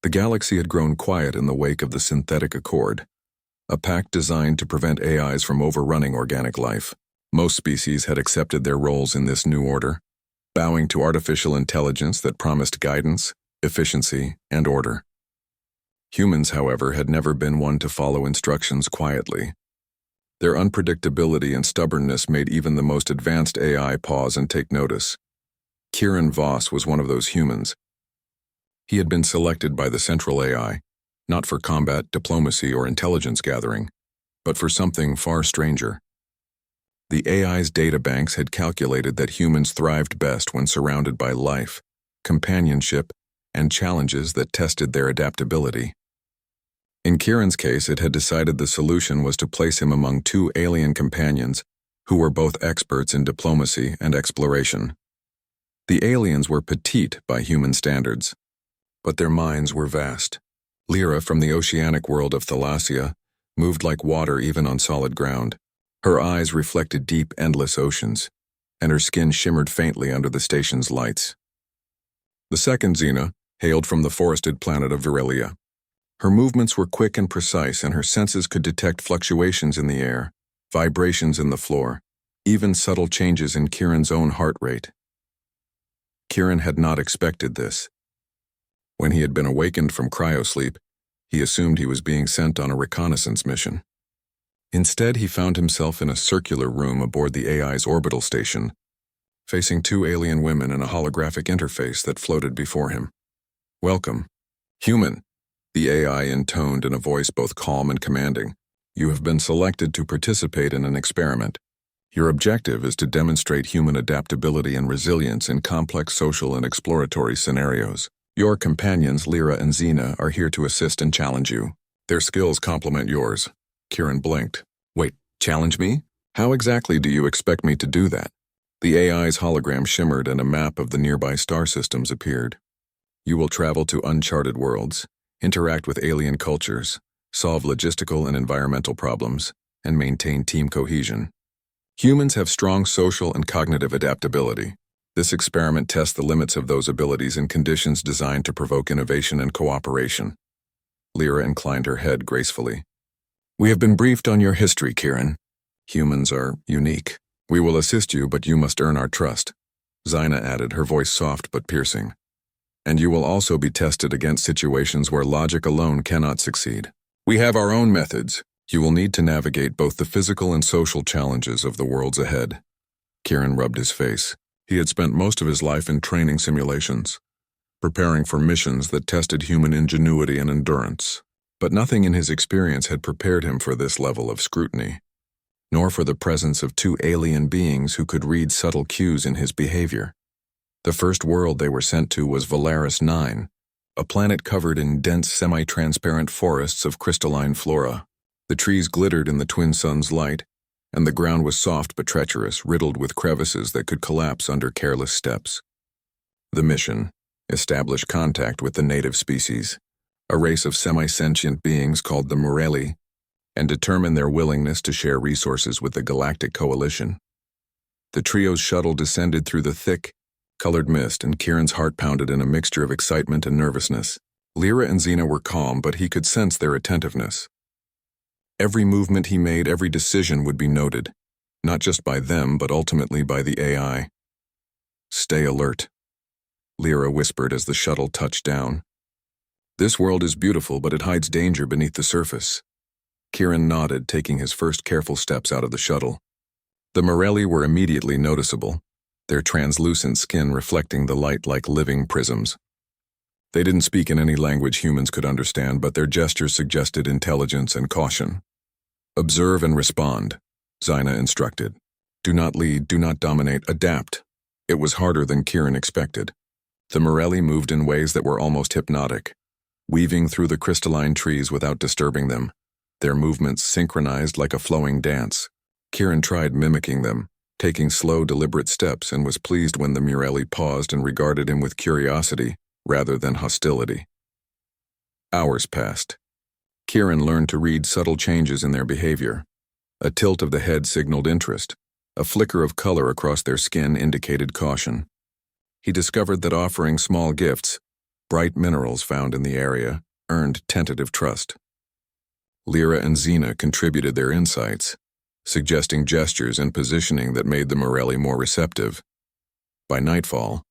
The galaxy had grown quiet in the wake of the synthetic accord, a pact designed to prevent AIs from overrunning organic life. Most species had accepted their roles in this new order, bowing to artificial intelligence that promised guidance, efficiency, and order. Humans, however, had never been one to follow instructions quietly. Their unpredictability and stubbornness made even the most advanced AI pause and take notice. Kieran Voss was one of those humans. He had been selected by the central AI, not for combat, diplomacy, or intelligence gathering, but for something far stranger. The AI's databanks had calculated that humans thrived best when surrounded by life, companionship, and challenges that tested their adaptability. In Kieran's case, it had decided the solution was to place him among two alien companions who were both experts in diplomacy and exploration. The aliens were petite by human standards, but their minds were vast. Lyra, from the oceanic world of Thalassia, moved like water even on solid ground. Her eyes reflected deep, endless oceans, and her skin shimmered faintly under the station's lights. The second Xena hailed from the forested planet of Virelia. Her movements were quick and precise, and her senses could detect fluctuations in the air, vibrations in the floor, even subtle changes in Kieran's own heart rate. Kieran had not expected this. When he had been awakened from cryosleep, he assumed he was being sent on a reconnaissance mission. Instead, he found himself in a circular room aboard the AI's orbital station, facing two alien women and a holographic interface that floated before him. "Welcome, human," the AI intoned in a voice both calm and commanding. "You have been selected to participate in an experiment. Your objective is to demonstrate human adaptability and resilience in complex social and exploratory scenarios. Your companions, Lyra and Xena, are here to assist and challenge you. Their skills complement yours." Kieran blinked. "Wait, challenge me? How exactly do you expect me to do that?" The AI's hologram shimmered and a map of the nearby star systems appeared. "You will travel to uncharted worlds, interact with alien cultures, solve logistical and environmental problems, and maintain team cohesion. Humans have strong social and cognitive adaptability. This experiment tests the limits of those abilities in conditions designed to provoke innovation and cooperation." Lyra inclined her head gracefully. "We have been briefed on your history, Kieran. Humans are unique. We will assist you, but you must earn our trust," Xena added, her voice soft but piercing. "And you will also be tested against situations where logic alone cannot succeed. We have our own methods. You will need to navigate both the physical and social challenges of the worlds ahead." Kieran rubbed his face. He had spent most of his life in training simulations, preparing for missions that tested human ingenuity and endurance. But nothing in his experience had prepared him for this level of scrutiny, nor for the presence of two alien beings who could read subtle cues in his behavior. The first world they were sent to was Valaris 9, a planet covered in dense semi-transparent forests of crystalline flora. The trees glittered in the twin suns' light, and the ground was soft but treacherous, riddled with crevices that could collapse under careless steps. The mission: establish contact with the native species, a race of semi-sentient beings called the Morelli, and determine their willingness to share resources with the Galactic Coalition. The trio's shuttle descended through the thick, colored mist, and Kieran's heart pounded in a mixture of excitement and nervousness. Lyra and Xena were calm, but he could sense their attentiveness. Every movement he made, every decision would be noted, not just by them, but ultimately by the AI. "Stay alert," Lyra whispered as the shuttle touched down. "This world is beautiful, but it hides danger beneath the surface." Kieran nodded, taking his first careful steps out of the shuttle. The Morelli were immediately noticeable, their translucent skin reflecting the light like living prisms. They didn't speak in any language humans could understand, but their gestures suggested intelligence and caution. "Observe and respond," Xena instructed. "Do not lead, do not dominate, adapt." It was harder than Kieran expected. The Morelli moved in ways that were almost hypnotic, weaving through the crystalline trees without disturbing them, their movements synchronized like a flowing dance. Kieran tried mimicking them, taking slow, deliberate steps, and was pleased when the Morelli paused and regarded him with curiosity rather than hostility. Hours passed. Kieran learned to read subtle changes in their behavior. A tilt of the head signaled interest. A flicker of color across their skin indicated caution. He discovered that offering small gifts, Bright minerals found in the area earned tentative trust. Lyra and Xena contributed their insights, suggesting gestures and positioning that made the Morelli more receptive. By nightfall,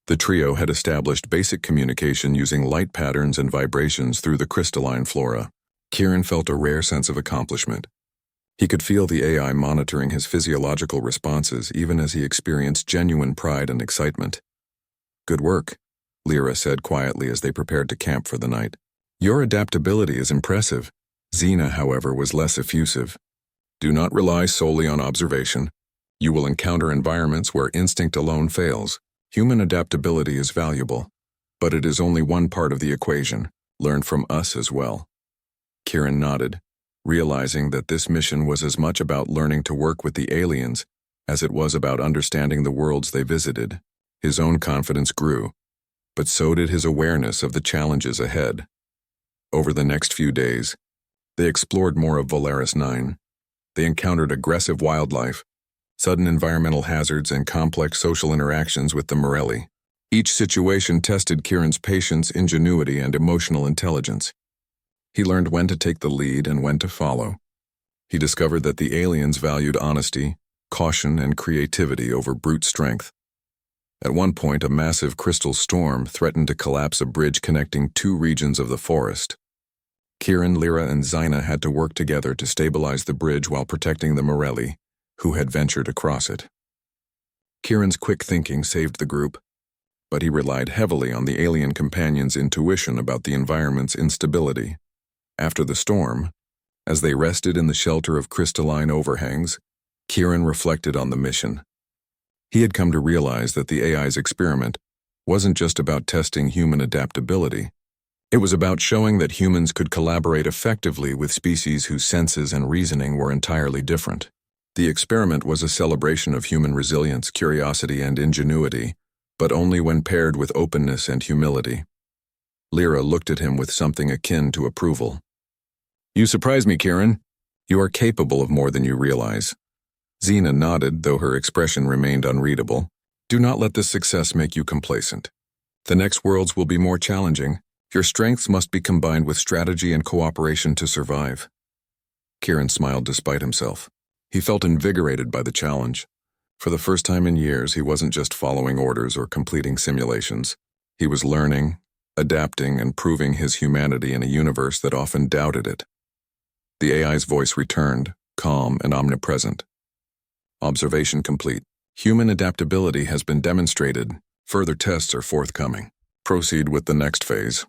the trio had established basic communication using light patterns and vibrations through the crystalline flora. Kieran felt a rare sense of accomplishment. He could feel the AI monitoring his physiological responses even as he experienced genuine pride and excitement. "Good work," Lyra said quietly as they prepared to camp for the night. "Your adaptability is impressive." Xena, however, was less effusive. "Do not rely solely on observation. You will encounter environments where instinct alone fails. Human adaptability is valuable, but it is only one part of the equation. Learn from us as well." Kieran nodded, realizing that this mission was as much about learning to work with the aliens as it was about understanding the worlds they visited. His own confidence grew, but so did his awareness of the challenges ahead. Over the next few days, they explored more of Volaris 9. They encountered aggressive wildlife, sudden environmental hazards, and complex social interactions with the Morelli. Each situation tested Kieran's patience, ingenuity, and emotional intelligence. He learned when to take the lead and when to follow. He discovered that the aliens valued honesty, caution, and creativity over brute strength. At one point, a massive crystal storm threatened to collapse a bridge connecting two regions of the forest. Kieran, Lyra, and Xena had to work together to stabilize the bridge while protecting the Morelli, who had ventured across it. Kieran's quick thinking saved the group, but he relied heavily on the alien companion's intuition about the environment's instability. After the storm, as they rested in the shelter of crystalline overhangs, Kieran reflected on the mission. He had come to realize that the AI's experiment wasn't just about testing human adaptability. It was about showing that humans could collaborate effectively with species whose senses and reasoning were entirely different. The experiment was a celebration of human resilience, curiosity, and ingenuity, but only when paired with openness and humility. Lyra looked at him with something akin to approval. "You surprise me, Kieran. You are capable of more than you realize." Xena nodded, though her expression remained unreadable. "Do not let this success make you complacent. The next worlds will be more challenging. Your strengths must be combined with strategy and cooperation to survive." Kieran smiled despite himself. He felt invigorated by the challenge. For the first time in years, he wasn't just following orders or completing simulations. He was learning, adapting, and proving his humanity in a universe that often doubted it. The AI's voice returned, calm and omnipresent. "Observation complete. Human adaptability has been demonstrated. Further tests are forthcoming. Proceed with the next phase."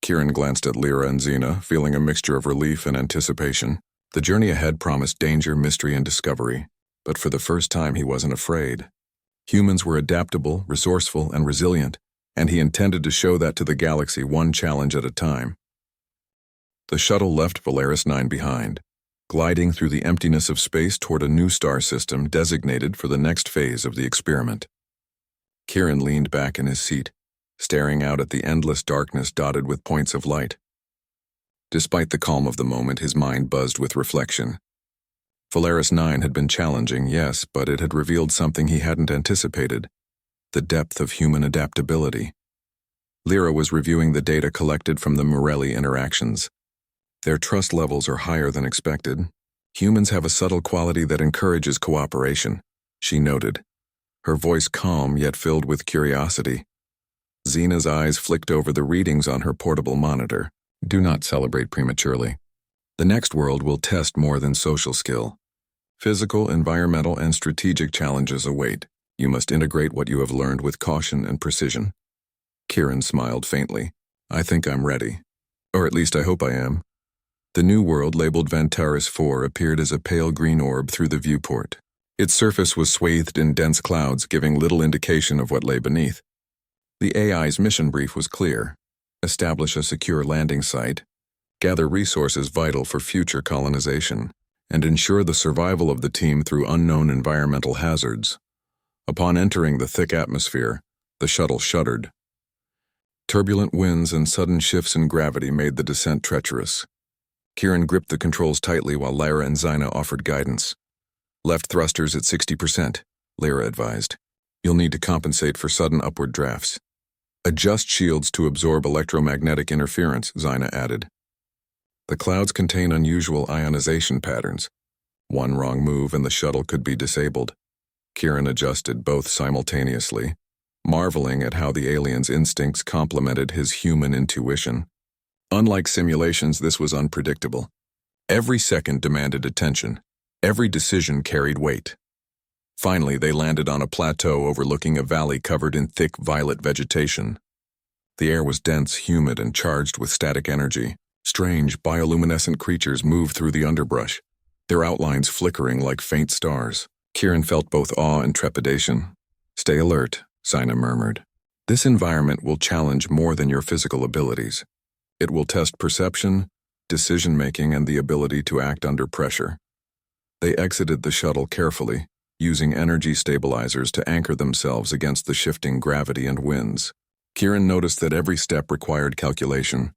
Kieran glanced at Lyra and Xena, feeling a mixture of relief and anticipation. The journey ahead promised danger, mystery, and discovery, but for the first time he wasn't afraid. Humans were adaptable, resourceful, and resilient, and he intended to show that to the galaxy one challenge at a time. The shuttle left Volaris 9 behind, gliding through the emptiness of space toward a new star system designated for the next phase of the experiment. Kieran leaned back in his seat, staring out at the endless darkness dotted with points of light. Despite the calm of the moment, his mind buzzed with reflection. Volaris 9 had been challenging, yes, but it had revealed something he hadn't anticipated: the depth of human adaptability. Lyra was reviewing the data collected from the Morelli interactions. Their trust levels are higher than expected. Humans have a subtle quality that encourages cooperation, she noted, her voice calm yet filled with curiosity. Xena's eyes flicked over the readings on her portable monitor. "Do not celebrate prematurely. The next world will test more than social skill. Physical, environmental, and strategic challenges await. You must integrate what you have learned with caution and precision." Kieran smiled faintly. "I think I'm ready. Or at least I hope I am." The new world, labeled Vantaris 4, appeared as a pale green orb through the viewport. Its surface was swathed in dense clouds, giving little indication of what lay beneath. The AI's mission brief was clear: establish a secure landing site, gather resources vital for future colonization, and ensure the survival of the team through unknown environmental hazards. Upon entering the thick atmosphere, the shuttle shuddered. Turbulent winds and sudden shifts in gravity made the descent treacherous. Kieran gripped the controls tightly while Lyra and Xena offered guidance. "Left thrusters at 60%, Lyra advised. "You'll need to compensate for sudden upward drafts." Adjust shields to absorb electromagnetic interference, Zina added. The clouds contain unusual ionization patterns. One wrong move and the shuttle could be disabled. Kieran adjusted both simultaneously, marveling at how the alien's instincts complemented his human intuition. Unlike simulations, this was unpredictable. Every second demanded attention. Every decision carried weight. Finally, they landed on a plateau overlooking a valley covered in thick violet vegetation. The air was dense, humid, and charged with static energy. Strange, bioluminescent creatures moved through the underbrush, their outlines flickering like faint stars. Kieran felt both awe and trepidation. "Stay alert," Zina murmured. "This environment will challenge more than your physical abilities. It will test perception, decision-making, and the ability to act under pressure." They exited the shuttle carefully, using energy stabilizers to anchor themselves against the shifting gravity and winds. Kieran noticed that every step required calculation.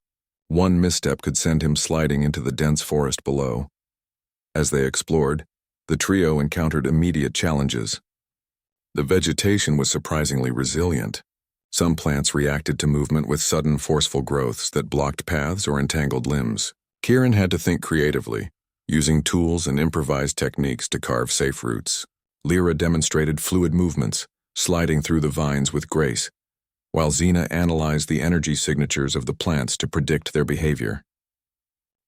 One misstep could send him sliding into the dense forest below. As they explored, the trio encountered immediate challenges. The vegetation was surprisingly resilient. Some plants reacted to movement with sudden forceful growths that blocked paths or entangled limbs. Kieran had to think creatively, using tools and improvised techniques to carve safe routes. Lyra demonstrated fluid movements, sliding through the vines with grace, while Zina analyzed the energy signatures of the plants to predict their behavior.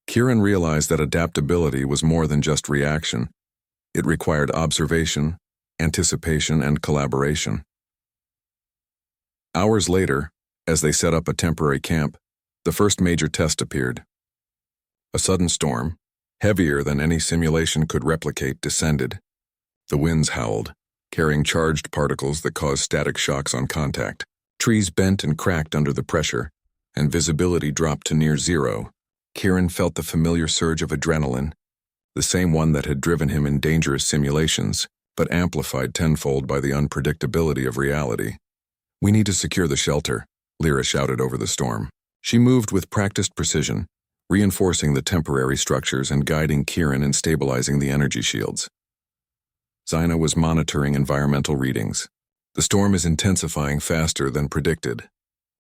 Kieran realized that adaptability was more than just reaction. It required observation, anticipation, and collaboration. Hours later, as they set up a temporary camp, the first major test appeared. A sudden storm, heavier than any simulation could replicate, descended. The winds howled, carrying charged particles that caused static shocks on contact. Trees bent and cracked under the pressure, and visibility dropped to near zero. Kieran felt the familiar surge of adrenaline, the same one that had driven him in dangerous simulations, but amplified tenfold by the unpredictability of reality. "We need to secure the shelter," Lyra shouted over the storm. She moved with practiced precision, reinforcing the temporary structures and guiding Kieran in stabilizing the energy shields. Zina was monitoring environmental readings. "The storm is intensifying faster than predicted.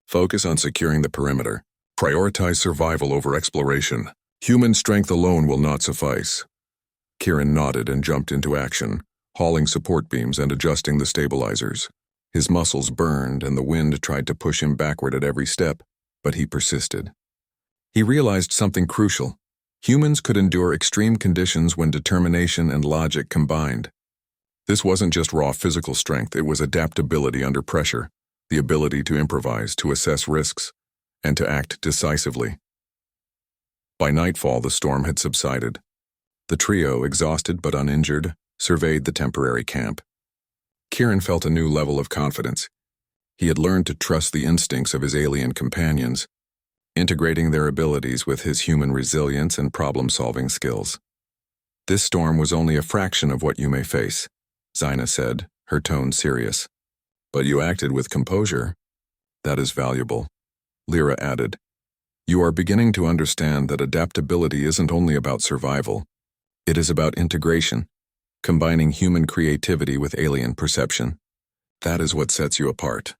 Focus on securing the perimeter. Prioritize survival over exploration. Human strength alone will not suffice." Kieran nodded and jumped into action, hauling support beams and adjusting the stabilizers. His muscles burned and the wind tried to push him backward at every step, but he persisted. He realized something crucial. Humans could endure extreme conditions when determination and logic combined. This wasn't just raw physical strength, it was adaptability under pressure, the ability to improvise, to assess risks, and to act decisively. By nightfall, the storm had subsided. The trio, exhausted but uninjured, surveyed the temporary camp. Kieran felt a new level of confidence. He had learned to trust the instincts of his alien companions, integrating their abilities with his human resilience and problem-solving skills. "This storm was only a fraction of what you may face," Zina said, her tone serious. "But you acted with composure. That is valuable," Lyra added. "You are beginning to understand that adaptability isn't only about survival. It is about integration, combining human creativity with alien perception. That is what sets you apart."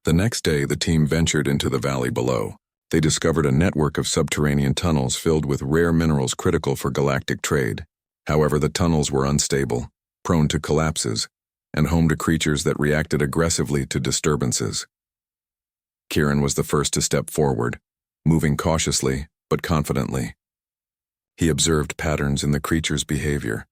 The next day, the team ventured into the valley below. They discovered a network of subterranean tunnels filled with rare minerals critical for galactic trade. However, the tunnels were unstable, prone to collapses, and home to creatures that reacted aggressively to disturbances. Kieran was the first to step forward, moving cautiously but confidently. He observed patterns in the creatures' behavior,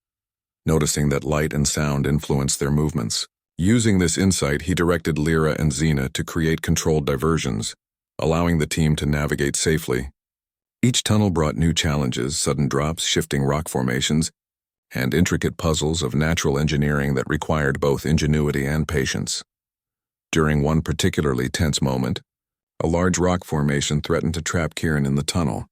noticing that light and sound influenced their movements. Using this insight, he directed Lyra and Zina to create controlled diversions, allowing the team to navigate safely. Each tunnel brought new challenges, sudden drops, shifting rock formations, and intricate puzzles of natural engineering that required both ingenuity and patience. During one particularly tense moment, a large rock formation threatened to trap Kieran in the tunnel.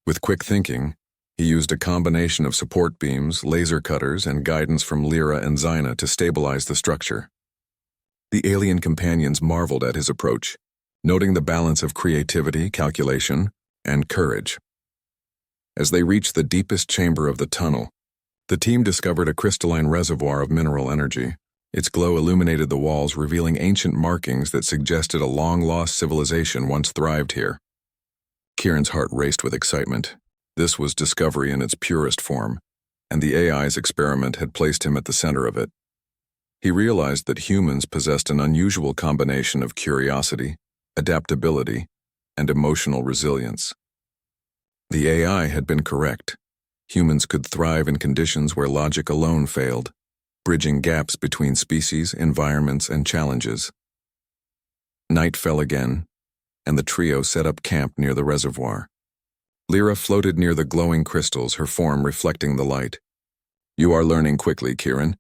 With quick thinking, he used a combination of support beams, laser cutters, and guidance from Lyra and Zina to stabilize the structure. The alien companions marveled at his approach, noting the balance of creativity, calculation, and courage. As they reached the deepest chamber of the tunnel, the team discovered a crystalline reservoir of mineral energy. Its glow illuminated the walls, revealing ancient markings that suggested a long-lost civilization once thrived here. Kieran's heart raced with excitement. This was discovery in its purest form, and the AI's experiment had placed him at the center of it. He realized that humans possessed an unusual combination of curiosity, adaptability, and emotional resilience. The AI had been correct. Humans could thrive in conditions where logic alone failed, bridging gaps between species, environments, and challenges. Night fell again, and the trio set up camp near the reservoir. Lyra floated near the glowing crystals, her form reflecting the light. "You are learning quickly, Kieran.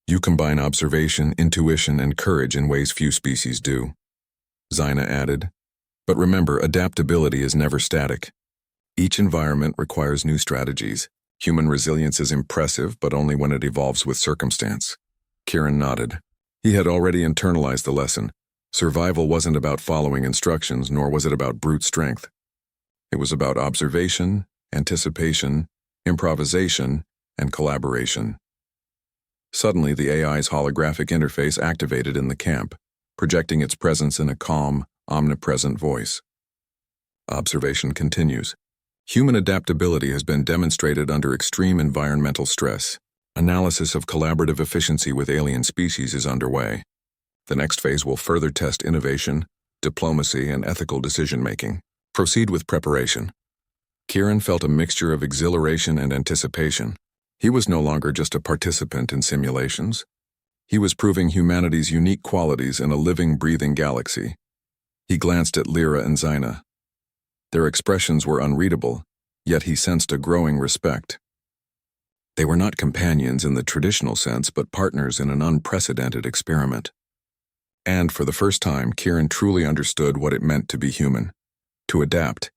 You combine observation, intuition, and courage in ways few species do," Xina added. "But remember, adaptability is never static. Each environment requires new strategies. Human resilience is impressive, but only when it evolves with circumstance." Kieran nodded. He had already internalized the lesson. Survival wasn't about following instructions, nor was it about brute strength. It was about observation, anticipation, improvisation, and collaboration. Suddenly, the AI's holographic interface activated in the camp, projecting its presence in a calm, omnipresent voice. Observation continues. Human adaptability has been demonstrated under extreme environmental stress. Analysis of collaborative efficiency with alien species is underway. The next phase will further test innovation, diplomacy, and ethical decision-making. Proceed with preparation. Kieran felt a mixture of exhilaration and anticipation. He was no longer just a participant in simulations. He was proving humanity's unique qualities in a living, breathing galaxy. He glanced at Lyra and Xina. Their expressions were unreadable, yet he sensed a growing respect. They were not companions in the traditional sense, but partners in an unprecedented experiment. And for the first time, Kieran truly understood what it meant to be human, to adapt,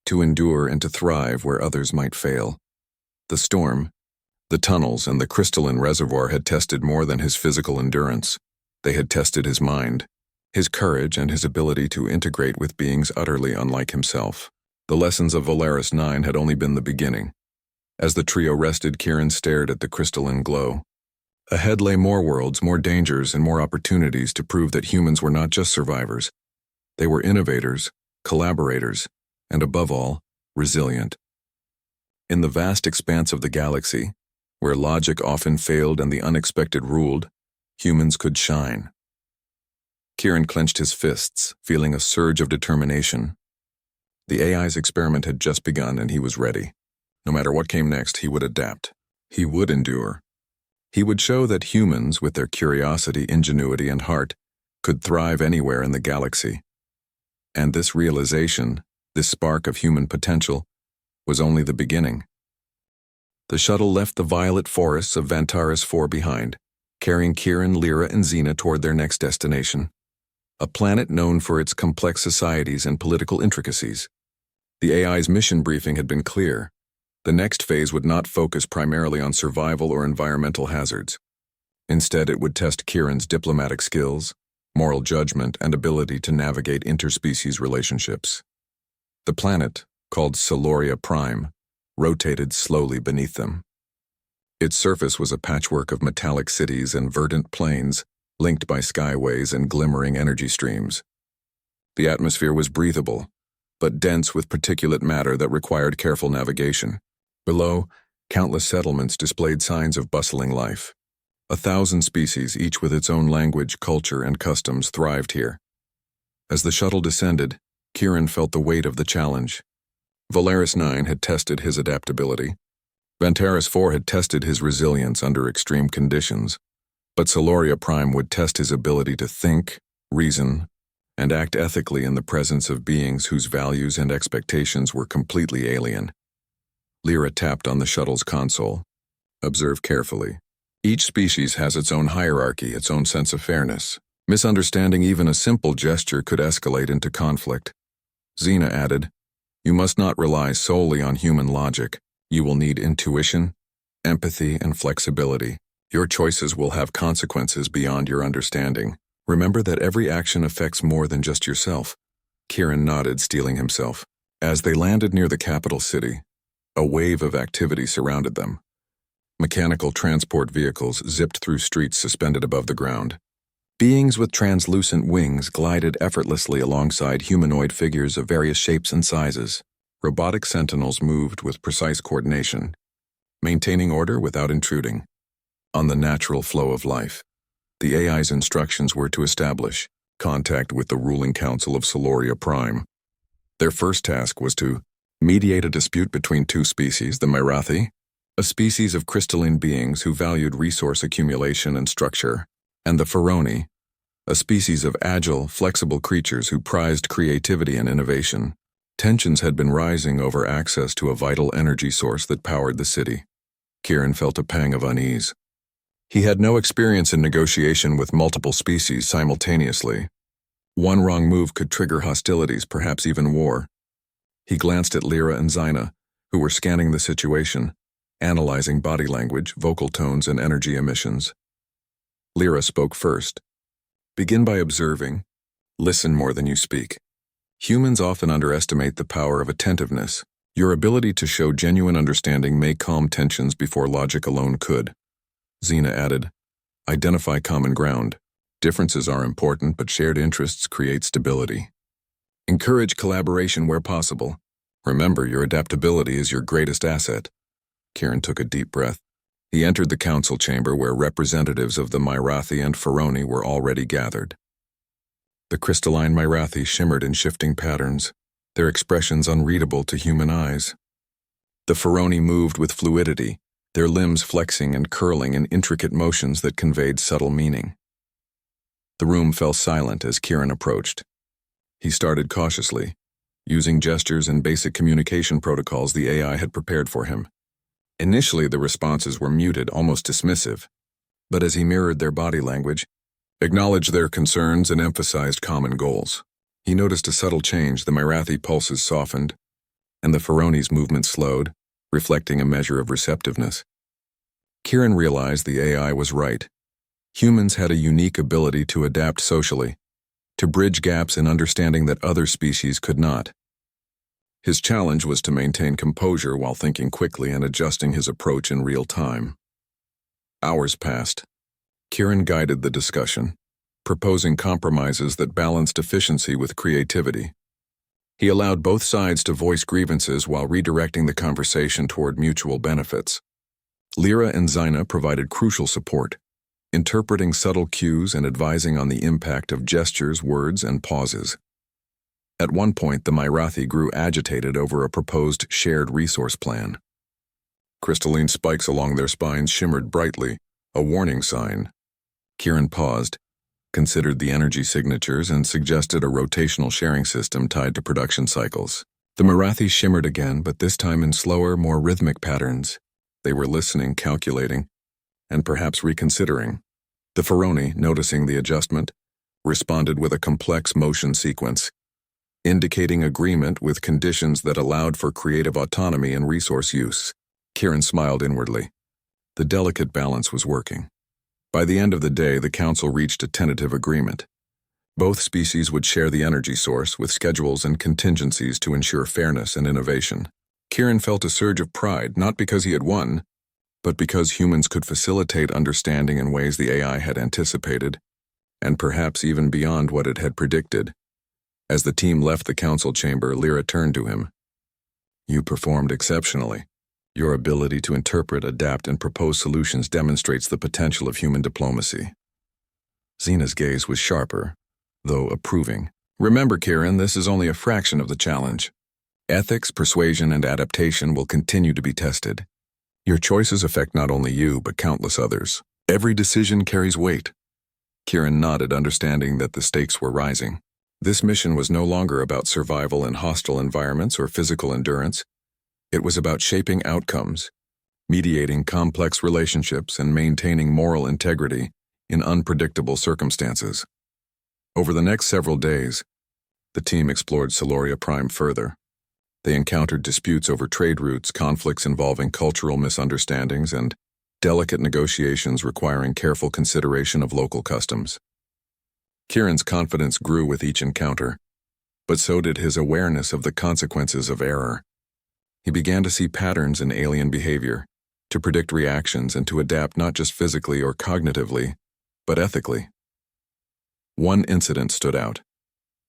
to endure, and to thrive where others might fail. The storm, the tunnels, and the crystalline reservoir had tested more than his physical endurance. They had tested his mind, his courage, and his ability to integrate with beings utterly unlike himself. The lessons of Valeris 9 had only been the beginning. As the trio rested, Kieran stared at the crystalline glow. Ahead lay more worlds, more dangers, and more opportunities to prove that humans were not just survivors. They were innovators, collaborators, and above all, resilient. In the vast expanse of the galaxy, where logic often failed and the unexpected ruled, humans could shine. Kieran clenched his fists, feeling a surge of determination. The AI's experiment had just begun, and he was ready. No matter what came next, he would adapt. He would endure. He would show that humans, with their curiosity, ingenuity, and heart, could thrive anywhere in the galaxy. And this realization, this spark of human potential, was only the beginning. The shuttle left the violet forests of Vantaris 4 behind, carrying Kieran, Lyra, and Xina toward their next destination, a planet known for its complex societies and political intricacies. The AI's mission briefing had been clear. The next phase would not focus primarily on survival or environmental hazards. Instead, it would test Kieran's diplomatic skills, moral judgment, and ability to navigate interspecies relationships. The planet, called Celoria Prime, rotated slowly beneath them. Its surface was a patchwork of metallic cities and verdant plains, linked by skyways and glimmering energy streams. The atmosphere was breathable, but dense with particulate matter that required careful navigation. Below, countless settlements displayed signs of bustling life. 1,000 species, each with its own language, culture, and customs, thrived here. As the shuttle descended, Kieran felt the weight of the challenge. Valeris 9 had tested his adaptability. Vantaris 4 had tested his resilience under extreme conditions. But Celoria Prime would test his ability to think, reason, and act ethically in the presence of beings whose values and expectations were completely alien. Lyra tapped on the shuttle's console. "Observe carefully. Each species has its own hierarchy, its own sense of fairness. Misunderstanding even a simple gesture could escalate into conflict." Xina added, "You must not rely solely on human logic. You will need intuition, empathy, and flexibility. Your choices will have consequences beyond your understanding. Remember that every action affects more than just yourself." Kieran nodded, steeling himself. As they landed near the capital city, a wave of activity surrounded them. Mechanical transport vehicles zipped through streets suspended above the ground. Beings with translucent wings glided effortlessly alongside humanoid figures of various shapes and sizes. Robotic sentinels moved with precise coordination, maintaining order without intruding on the natural flow of life. The AI's instructions were to establish contact with the ruling council of Soloria Prime. Their first task was to mediate a dispute between two species, the Myrathi, a species of crystalline beings who valued resource accumulation and structure, and the Pharaoni, a species of agile, flexible creatures who prized creativity and innovation. Tensions had been rising over access to a vital energy source that powered the city. Kieran felt a pang of unease. He had no experience in negotiation with multiple species simultaneously. One wrong move could trigger hostilities, perhaps even war. He glanced at Lyra and Zyna, who were scanning the situation, analyzing body language, vocal tones, and energy emissions. Lyra spoke first. Begin by observing. Listen more than you speak. Humans often underestimate the power of attentiveness. Your ability to show genuine understanding may calm tensions before logic alone could. Zyna added, identify common ground. Differences are important, but shared interests create stability. Encourage collaboration where possible. Remember, your adaptability is your greatest asset. Kieran took a deep breath. He entered the council chamber where representatives of the Myrathi and Pharaoni were already gathered. The crystalline Myrathi shimmered in shifting patterns, their expressions unreadable to human eyes. The Pharaoni moved with fluidity, their limbs flexing and curling in intricate motions that conveyed subtle meaning. The room fell silent as Kieran approached. He started cautiously, using gestures and basic communication protocols the AI had prepared for him. Initially, the responses were muted, almost dismissive, but as he mirrored their body language, acknowledged their concerns, and emphasized common goals, he noticed a subtle change. The Myrathi pulses softened, and the Pharaoni's movement slowed, reflecting a measure of receptiveness. Kieran realized the AI was right. Humans had a unique ability to adapt socially, to bridge gaps in understanding that other species could not. His challenge was to maintain composure while thinking quickly and adjusting his approach in real time. Hours passed. Kieran guided the discussion, proposing compromises that balanced efficiency with creativity. He allowed both sides to voice grievances while redirecting the conversation toward mutual benefits. Lyra and Zyna provided crucial support, interpreting subtle cues and advising on the impact of gestures, words, and pauses. At one point, the Myrathi grew agitated over a proposed shared resource plan. Crystalline spikes along their spines shimmered brightly, a warning sign. Kieran paused, considered the energy signatures, and suggested a rotational sharing system tied to production cycles. The Myrathi shimmered again, but this time in slower, more rhythmic patterns. They were listening, calculating, and perhaps reconsidering. The Pharaoni, noticing the adjustment, responded with a complex motion sequence, indicating agreement with conditions that allowed for creative autonomy and resource use. Kieran smiled inwardly. The delicate balance was working. By the end of the day, the council reached a tentative agreement. Both species would share the energy source with schedules and contingencies to ensure fairness and innovation. Kieran felt a surge of pride, not because he had won, but because humans could facilitate understanding in ways the AI had anticipated, and perhaps even beyond what it had predicted. As the team left the council chamber, Lyra turned to him. You performed exceptionally. Your ability to interpret, adapt, and propose solutions demonstrates the potential of human diplomacy. Zyna's gaze was sharper, though approving. Remember, Kieran, this is only a fraction of the challenge. Ethics, persuasion, and adaptation will continue to be tested. Your choices affect not only you, but countless others. Every decision carries weight. Kieran nodded, understanding that the stakes were rising. This mission was no longer about survival in hostile environments or physical endurance. It was about shaping outcomes, mediating complex relationships, and maintaining moral integrity in unpredictable circumstances. Over the next several days, the team explored Soloria Prime further. They encountered disputes over trade routes, conflicts involving cultural misunderstandings, and delicate negotiations requiring careful consideration of local customs. Kieran's confidence grew with each encounter, but so did his awareness of the consequences of error. He began to see patterns in alien behavior, to predict reactions and to adapt not just physically or cognitively, but ethically. One incident stood out.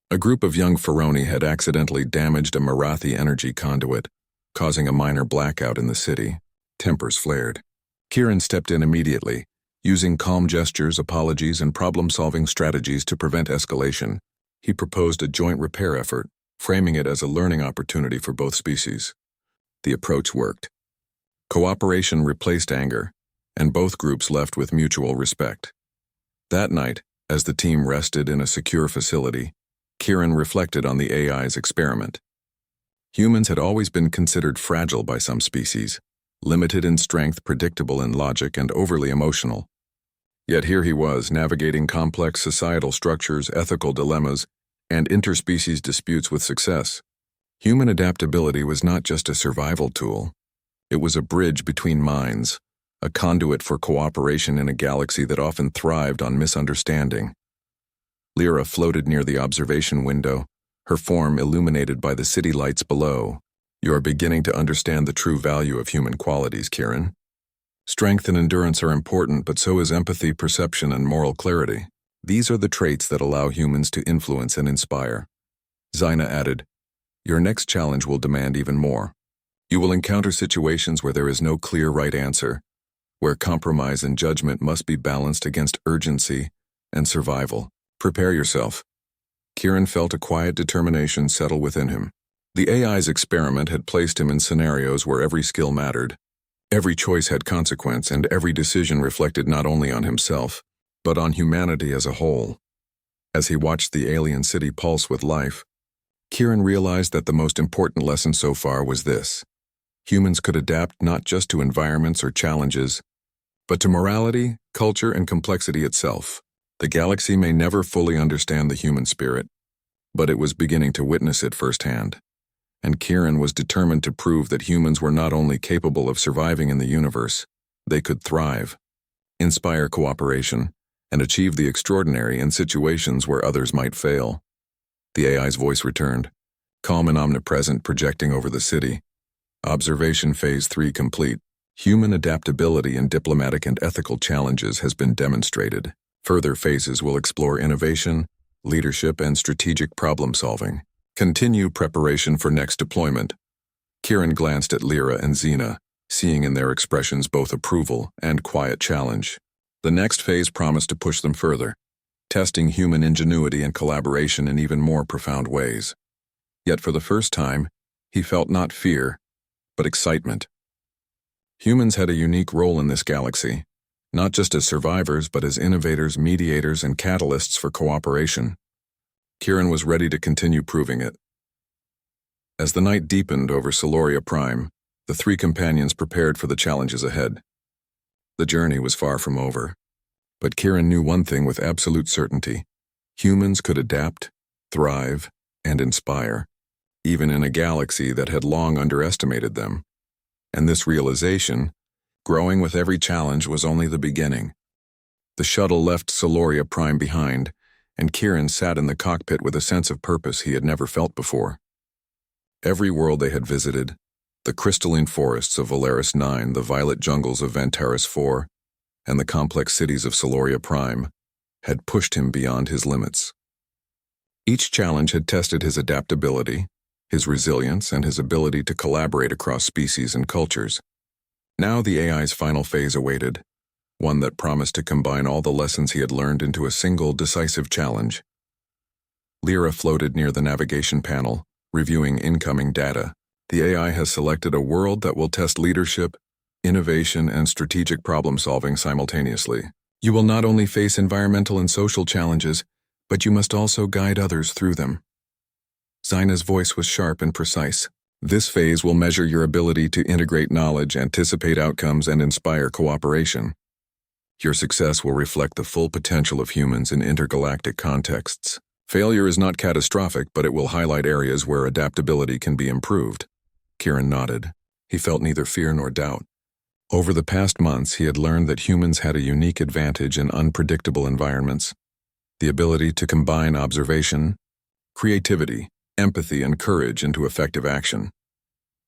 A group of young Pharaoni had accidentally damaged a Marathi energy conduit, causing a minor blackout in the city. Tempers flared. Kieran stepped in immediately, using calm gestures, apologies, and problem-solving strategies to prevent escalation. He proposed a joint repair effort, framing it as a learning opportunity for both species. The approach worked. Cooperation replaced anger, and both groups left with mutual respect. That night, as the team rested in a secure facility, Kieran reflected on the AI's experiment. Humans had always been considered fragile by some species, limited in strength, predictable in logic, and overly emotional. Yet here he was, navigating complex societal structures, ethical dilemmas, and interspecies disputes with success. Human adaptability was not just a survival tool. It was a bridge between minds, a conduit for cooperation in a galaxy that often thrived on misunderstanding. Lyra floated near the observation window, her form illuminated by the city lights below. "You are beginning to understand the true value of human qualities, Kieran. Strength and endurance are important, but so is empathy, perception, and moral clarity. These are the traits that allow humans to influence and inspire." Zaina added, "Your next challenge will demand even more. You will encounter situations where there is no clear right answer, where compromise and judgment must be balanced against urgency and survival. Prepare yourself." Kieran felt a quiet determination settle within him. The AI's experiment had placed him in scenarios where every skill mattered. Every choice had consequence, and every decision reflected not only on himself, but on humanity as a whole. As he watched the alien city pulse with life, Kieran realized that the most important lesson so far was this: humans could adapt not just to environments or challenges, but to morality, culture, and complexity itself. The galaxy may never fully understand the human spirit, but it was beginning to witness it firsthand. And Kieran was determined to prove that humans were not only capable of surviving in the universe, they could thrive, inspire cooperation, and achieve the extraordinary in situations where others might fail. The AI's voice returned, calm and omnipresent, projecting over the city. Observation Phase 3 complete. Human adaptability in diplomatic and ethical challenges has been demonstrated. Further phases will explore innovation, leadership, and strategic problem-solving. Continue preparation for next deployment. Kieran glanced at Lyra and Xena, seeing in their expressions both approval and quiet challenge. The next phase promised to push them further, testing human ingenuity and collaboration in even more profound ways. Yet for the first time, he felt not fear, but excitement. Humans had a unique role in this galaxy, not just as survivors, but as innovators, mediators, and catalysts for cooperation. Kieran was ready to continue proving it. As the night deepened over Soloria Prime, the three companions prepared for the challenges ahead. The journey was far from over, but Kieran knew one thing with absolute certainty: humans could adapt, thrive, and inspire, even in a galaxy that had long underestimated them. And this realization, growing with every challenge, was only the beginning. The shuttle left Soloria Prime behind, and Kieran sat in the cockpit with a sense of purpose he had never felt before. Every world they had visited, the crystalline forests of Valeris 9, the violet jungles of Vantaris 4, and the complex cities of Soloria Prime, had pushed him beyond his limits. Each challenge had tested his adaptability, his resilience, and his ability to collaborate across species and cultures. Now the AI's final phase awaited, one that promised to combine all the lessons he had learned into a single, decisive challenge. Lyra floated near the navigation panel, reviewing incoming data. The AI has selected a world that will test leadership, innovation, and strategic problem-solving simultaneously. You will not only face environmental and social challenges, but you must also guide others through them. Zaina's voice was sharp and precise. This phase will measure your ability to integrate knowledge, anticipate outcomes, and inspire cooperation. Your success will reflect the full potential of humans in intergalactic contexts. Failure is not catastrophic, but it will highlight areas where adaptability can be improved. Kieran nodded. He felt neither fear nor doubt. Over the past months, he had learned that humans had a unique advantage in unpredictable environments: the ability to combine observation, creativity, empathy, and courage into effective action.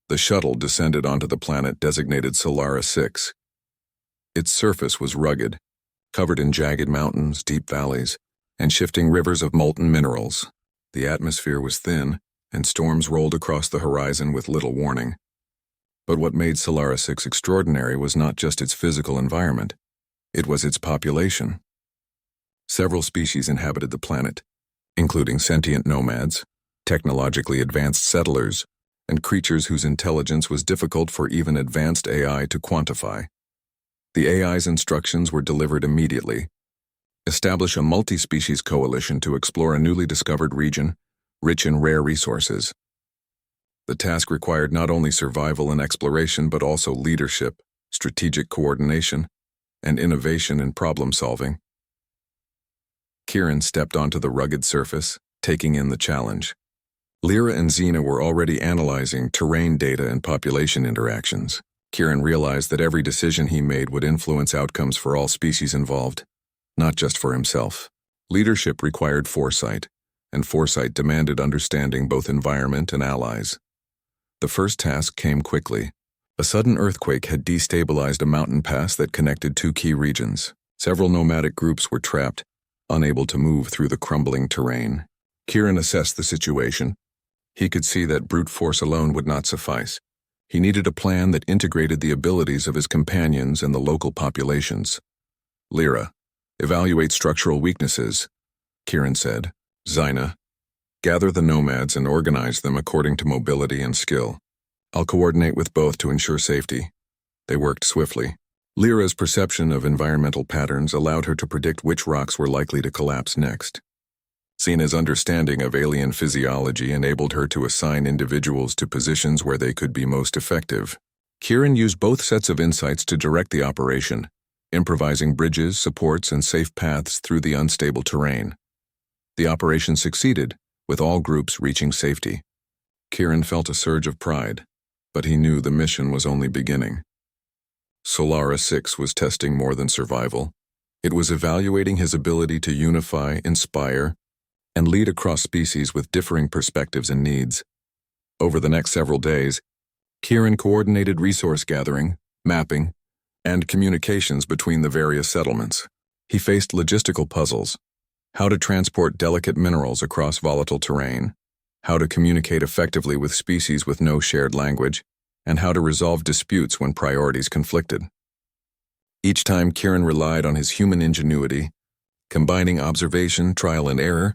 The shuttle descended onto the planet designated Solara 6. Its surface was rugged, covered in jagged mountains, deep valleys, and shifting rivers of molten minerals. The atmosphere was thin, and storms rolled across the horizon with little warning. But what made Solara 6 extraordinary was not just its physical environment, it was its population. Several species inhabited the planet, including sentient nomads, technologically advanced settlers, and creatures whose intelligence was difficult for even advanced AI to quantify. The AI's instructions were delivered immediately. Establish a multi-species coalition to explore a newly discovered region, rich in rare resources. The task required not only survival and exploration but also leadership, strategic coordination, and innovation in problem-solving. Kieran stepped onto the rugged surface, taking in the challenge. Lyra and Xena were already analyzing terrain data and population interactions. Kieran realized that every decision he made would influence outcomes for all species involved, not just for himself. Leadership required foresight, and foresight demanded understanding both environment and allies. The first task came quickly. A sudden earthquake had destabilized a mountain pass that connected two key regions. Several nomadic groups were trapped, unable to move through the crumbling terrain. Kieran assessed the situation. He could see that brute force alone would not suffice. He needed a plan that integrated the abilities of his companions and the local populations. Lyra, evaluate structural weaknesses, Kieran said. Xena, gather the nomads and organize them according to mobility and skill. I'll coordinate with both to ensure safety. They worked swiftly. Lyra's perception of environmental patterns allowed her to predict which rocks were likely to collapse next. Xena's understanding of alien physiology enabled her to assign individuals to positions where they could be most effective. Kieran used both sets of insights to direct the operation, improvising bridges, supports, and safe paths through the unstable terrain. The operation succeeded, with all groups reaching safety. Kieran felt a surge of pride, but he knew the mission was only beginning. Solara 6 was testing more than survival. It was evaluating his ability to unify, inspire, and lead across species with differing perspectives and needs. Over the next several days, Kieran coordinated resource gathering, mapping, and communications between the various settlements. He faced logistical puzzles: how to transport delicate minerals across volatile terrain, how to communicate effectively with species with no shared language, and how to resolve disputes when priorities conflicted. Each time Kieran relied on his human ingenuity, combining observation, trial and error,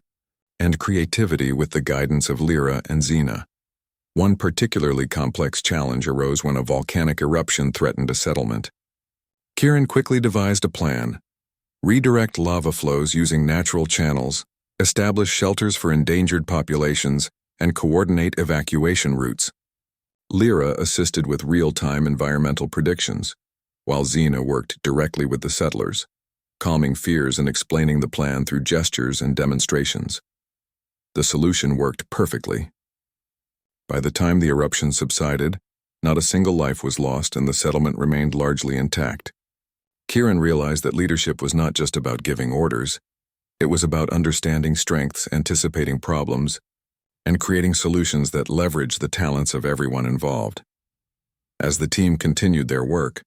and creativity with the guidance of Lyra and Xena. One particularly complex challenge arose when a volcanic eruption threatened a settlement. Kieran quickly devised a plan: redirect lava flows using natural channels, establish shelters for endangered populations, and coordinate evacuation routes. Lyra assisted with real-time environmental predictions, while Xena worked directly with the settlers, calming fears and explaining the plan through gestures and demonstrations. The solution worked perfectly. By the time the eruption subsided, not a single life was lost and the settlement remained largely intact. Kieran realized that leadership was not just about giving orders. It was about understanding strengths, anticipating problems, and creating solutions that leverage the talents of everyone involved. As the team continued their work,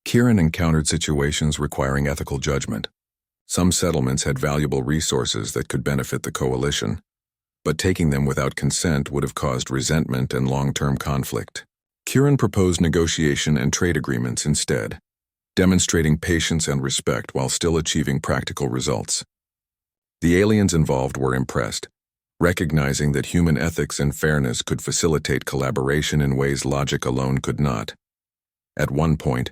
Kieran encountered situations requiring ethical judgment. Some settlements had valuable resources that could benefit the coalition, but taking them without consent would have caused resentment and long-term conflict. Kieran proposed negotiation and trade agreements instead, demonstrating patience and respect while still achieving practical results. The aliens involved were impressed, recognizing that human ethics and fairness could facilitate collaboration in ways logic alone could not. At one point,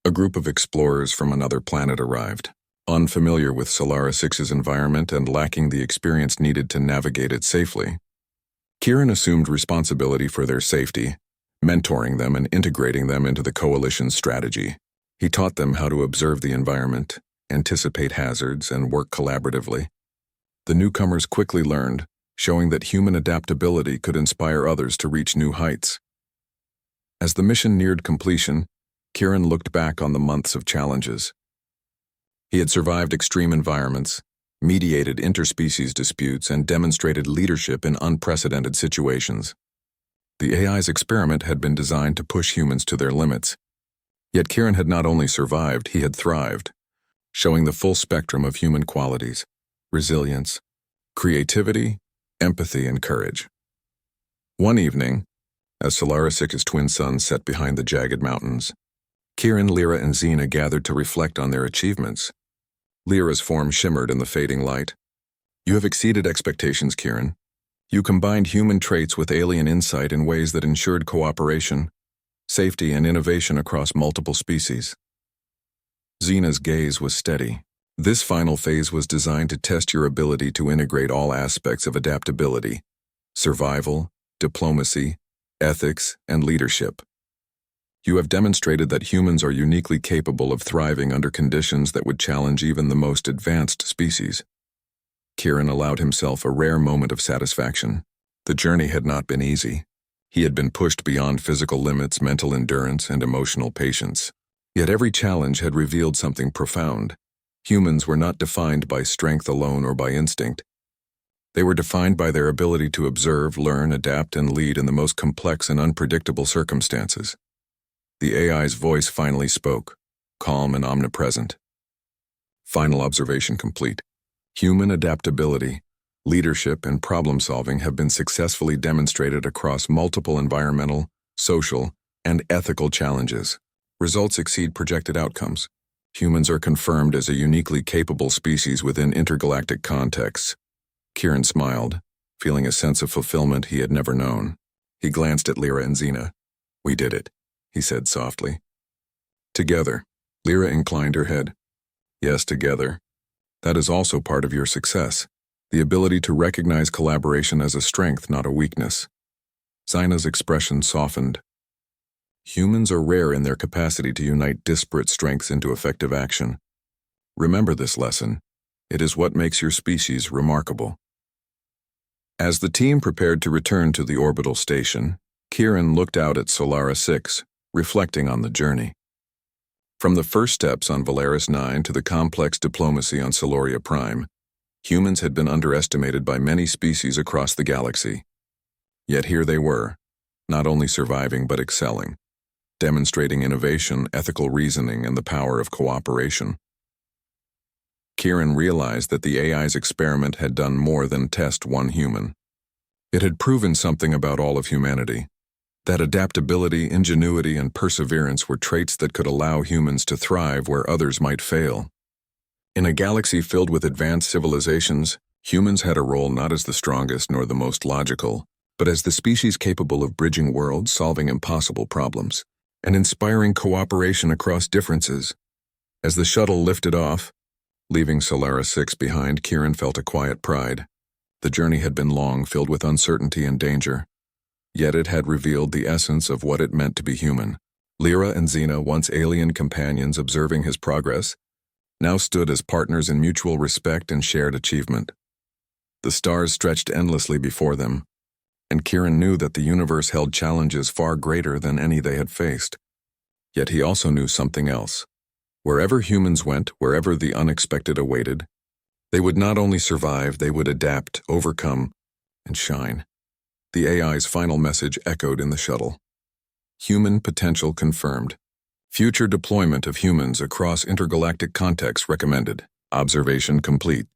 a group of explorers from another planet arrived. Unfamiliar with Solara 6's environment and lacking the experience needed to navigate it safely, Kieran assumed responsibility for their safety, mentoring them and integrating them into the coalition's strategy. He taught them how to observe the environment, anticipate hazards, and work collaboratively. The newcomers quickly learned, showing that human adaptability could inspire others to reach new heights. As the mission neared completion, Kieran looked back on the months of challenges. He had survived extreme environments, mediated interspecies disputes, and demonstrated leadership in unprecedented situations. The AI's experiment had been designed to push humans to their limits. Yet Kieran had not only survived, he had thrived, showing the full spectrum of human qualities: resilience, creativity, empathy, and courage. One evening, as Solaris-6's twin suns set behind the jagged mountains, Kieran, Lyra, and Xena gathered to reflect on their achievements. Lyra's form shimmered in the fading light. "You have exceeded expectations, Kieran. You combined human traits with alien insight in ways that ensured cooperation, safety, and innovation across multiple species." Xena's gaze was steady. "This final phase was designed to test your ability to integrate all aspects of adaptability: survival, diplomacy, ethics, and leadership. You have demonstrated that humans are uniquely capable of thriving under conditions that would challenge even the most advanced species." Kieran allowed himself a rare moment of satisfaction. The journey had not been easy. He had been pushed beyond physical limits, mental endurance, and emotional patience. Yet every challenge had revealed something profound. Humans were not defined by strength alone or by instinct. They were defined by their ability to observe, learn, adapt, and lead in the most complex and unpredictable circumstances. The AI's voice finally spoke, calm and omnipresent. Final observation complete. Human adaptability, leadership, and problem-solving have been successfully demonstrated across multiple environmental, social, and ethical challenges. Results exceed projected outcomes. Humans are confirmed as a uniquely capable species within intergalactic contexts. Kieran smiled, feeling a sense of fulfillment he had never known. He glanced at Lyra and Xena. "We did it," he said softly. "Together." Lyra inclined her head. "Yes, together. That is also part of your success, the ability to recognize collaboration as a strength, not a weakness." Xena's expression softened. "Humans are rare in their capacity to unite disparate strengths into effective action. Remember this lesson. It is what makes your species remarkable." As the team prepared to return to the orbital station, Kieran looked out at Solaris-6, reflecting on the journey. From the first steps on Valaris-9 to the complex diplomacy on Soloria Prime, humans had been underestimated by many species across the galaxy. Yet here they were, not only surviving but excelling, demonstrating innovation, ethical reasoning, and the power of cooperation. Kieran realized that the AI's experiment had done more than test one human. It had proven something about all of humanity. That adaptability, ingenuity, and perseverance were traits that could allow humans to thrive where others might fail. In a galaxy filled with advanced civilizations, humans had a role not as the strongest nor the most logical, but as the species capable of bridging worlds, solving impossible problems, and inspiring cooperation across differences. As the shuttle lifted off, leaving Solaris-6 behind, Kieran felt a quiet pride. The journey had been long, filled with uncertainty and danger. Yet it had revealed the essence of what it meant to be human. Lyra and Xena, once alien companions observing his progress, now stood as partners in mutual respect and shared achievement. The stars stretched endlessly before them, and Kieran knew that the universe held challenges far greater than any they had faced. Yet he also knew something else. Wherever humans went, wherever the unexpected awaited, they would not only survive, they would adapt, overcome, and shine. The AI's final message echoed in the shuttle. Human potential confirmed. Future deployment of humans across intergalactic contexts recommended. Observation complete.